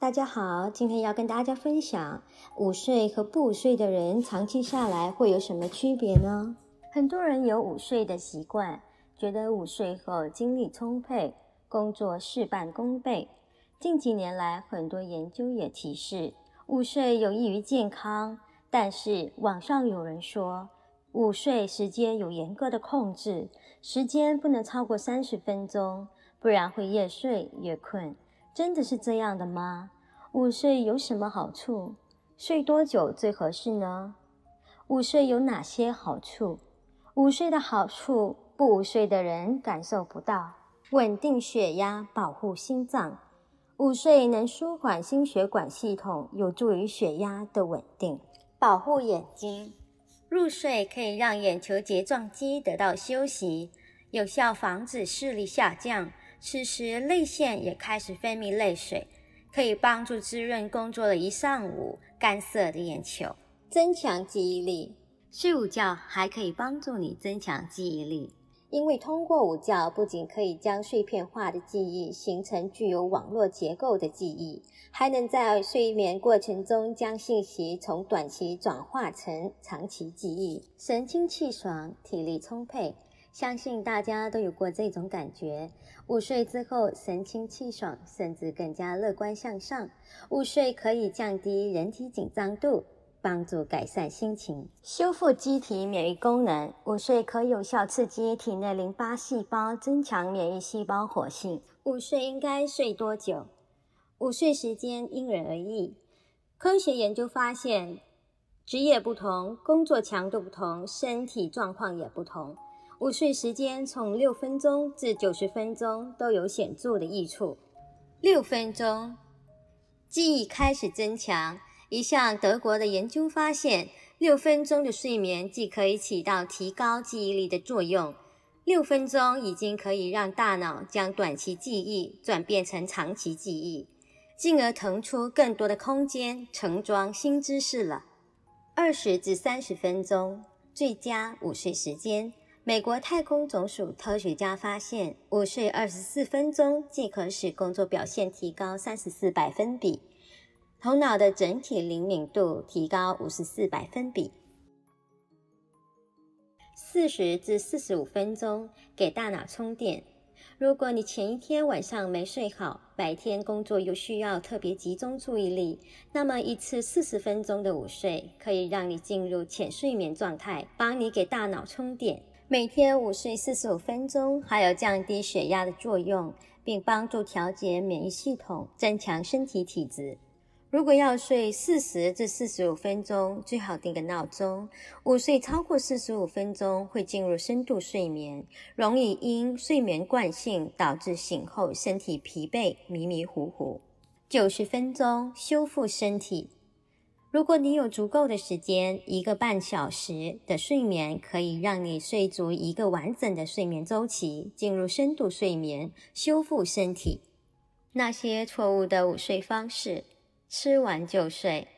大家好，今天要跟大家分享午睡和不午睡的人长期下来会有什么区别呢？很多人有午睡的习惯，觉得午睡后精力充沛，工作事半功倍。近几年来，很多研究也提示午睡有益于健康，但是网上有人说午睡时间有严格的控制，时间不能超过30分钟，不然会越睡越困。真的是这样的吗？午睡有什么好处？睡多久最合适呢？午睡有哪些好处？午睡的好处，不午睡的人感受不到。稳定血压，保护心脏。午睡能舒缓心血管系统，有助于血压的稳定。保护眼睛。入睡可以让眼球睫状肌得到休息，有效防止视力下降。此时泪腺也开始分泌泪水，可以帮助滋润工作了一上午干涩的眼球。增强记忆力。睡午觉还可以帮助你增强记忆力，因为通过午觉不仅可以将碎片化的记忆形成具有网络结构的记忆，还能在睡眠过程中将信息从短期转化成长期记忆。神清气爽，体力充沛。相信大家都有过这种感觉，午睡之后神清气爽，甚至更加乐观向上。午睡可以降低人体紧张度，帮助改善心情。修复机体免疫功能。午睡可有效刺激体内淋巴细胞，增强免疫细胞活性。午睡应该睡多久？午睡时间因人而异。科学研究发现，职业不同，工作强度不同，身体状况也不同。午睡时间从6分钟至90分钟都有显著的益处。6分钟，记忆开始增强。一项德国的研究发现，6分钟的睡眠既可以起到提高记忆力的作用，6分钟已经可以让大脑将短期记忆转变成长期记忆，进而腾出更多的空间盛装新知识了。20至30分钟，最佳午睡时间。美国太空总署科学家发现，午睡24分钟即可使工作表现提高34百分比，头脑的整体灵敏度提高54百分比。40至45分钟，给大脑充电。如果你前一天晚上没睡好，白天工作又需要特别集中注意力，那么一次40分钟的午睡可以让你进入浅睡眠状态，帮你给大脑充电。每天午睡45分钟，还有降低血压的作用，并帮助调节免疫系统，增强身体体质。如果要睡40至45分钟，最好定个闹钟。午睡超过45分钟会进入深度睡眠，容易因睡眠惯性导致醒后身体疲惫、迷迷糊糊。90分钟，修复身体。如果你有足够的时间，1个半小时的睡眠可以让你睡足一个完整的睡眠周期，进入深度睡眠，修复身体。那些错误的午睡方式：吃完就睡。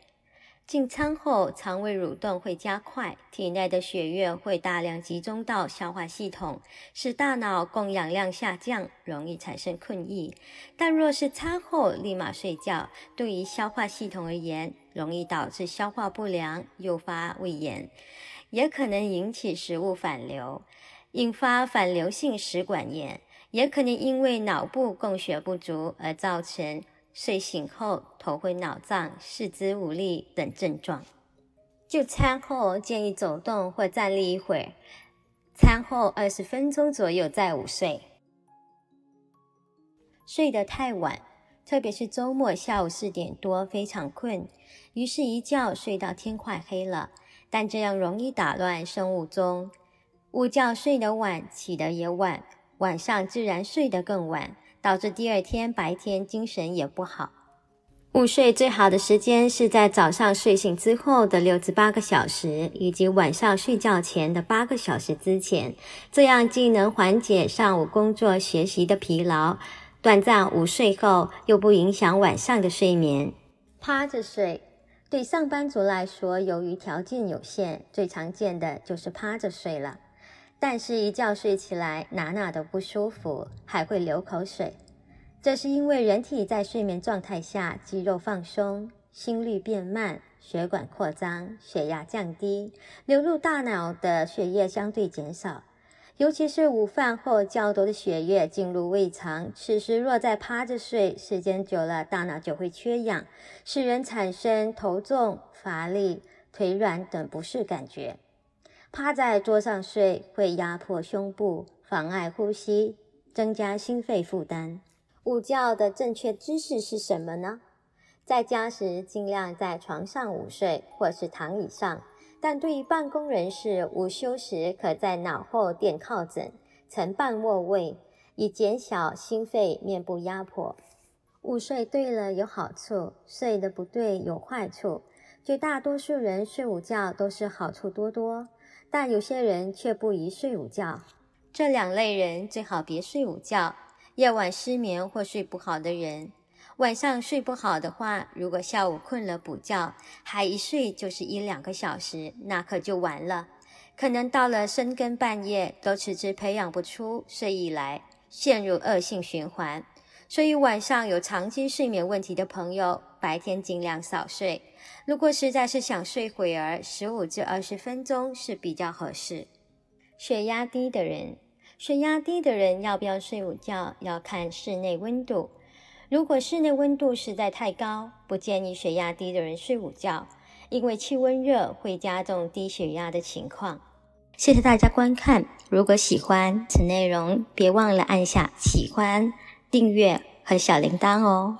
进餐后，肠胃蠕动会加快，体内的血液会大量集中到消化系统，使大脑供氧量下降，容易产生困意。但若是餐后立马睡觉，对于消化系统而言，容易导致消化不良，诱发胃炎，也可能引起食物反流，引发反流性食管炎，也可能因为脑部供血不足而造成睡醒后头昏脑胀、四肢无力等症状。就餐后建议走动或站立一会儿，餐后20分钟左右再午睡。睡得太晚，特别是周末下午4点多非常困，于是一觉睡到天快黑了，但这样容易打乱生物钟。午觉睡得晚，起得也晚，晚上自然睡得更晚，导致第二天白天精神也不好。午睡最好的时间是在早上睡醒之后的6至8个小时，以及晚上睡觉前的8个小时之前，这样既能缓解上午工作学习的疲劳，短暂午睡后又不影响晚上的睡眠。趴着睡。对上班族来说，由于条件有限，最常见的就是趴着睡了。但是一觉睡起来哪哪都不舒服，还会流口水。这是因为人体在睡眠状态下肌肉放松，心率变慢，血管扩张，血压降低，流入大脑的血液相对减少。尤其是午饭后较多的血液进入胃肠，此时若再趴着睡，时间久了大脑就会缺氧，使人产生头重、乏力、腿软等不适感觉。趴在桌上睡会压迫胸部，妨碍呼吸，增加心肺负担。午觉的正确姿势是什么呢？在家时尽量在床上午睡或是躺椅上，但对于办公人士，午休时可在脑后垫靠枕，呈半卧位，以减小心肺面部压迫。午睡对了有好处，睡得不对有坏处。绝大多数人睡午觉都是好处多多，但有些人却不宜睡午觉。这两类人最好别睡午觉。夜晚失眠或睡不好的人，晚上睡不好的话，如果下午困了补觉，还一睡就是1-2个小时，那可就完了。可能到了深更半夜都迟迟培养不出睡意来，陷入恶性循环。所以晚上有长期睡眠问题的朋友，白天尽量少睡。如果实在是想睡会儿，15至20分钟是比较合适。血压低的人要不要睡午觉，要看室内温度。如果室内温度实在太高，不建议血压低的人睡午觉，因为气温热会加重低血压的情况。谢谢大家观看，如果喜欢此内容，别忘了按下喜欢、订阅和小铃铛哦。